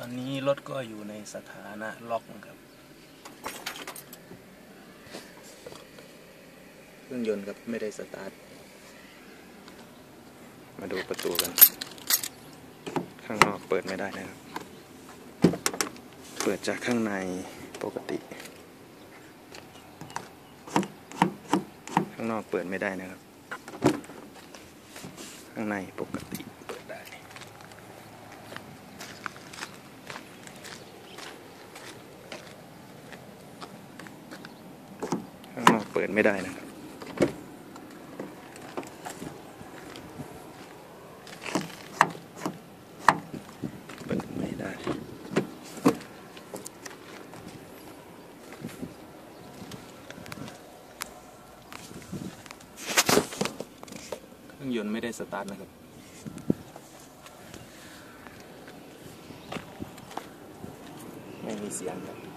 อนนี้รถก็อยู่ในสถานะล็อกนะครับเครื่องยนต์ครับไม่ได้สตาร์ทมาดูประตูกันข้างนอกเปิดไม่ได้นะครับเปิดจากข้างในปกติข้างนอกเปิดไม่ได้นะครับข้างในปกติเปิดได้ข้างนอกเปิดไม่ได้นะครับเปิดไม่ได้เครื่องยนต์ไม่ได้สตาร์ทนะครับไม่มีเสียงครับ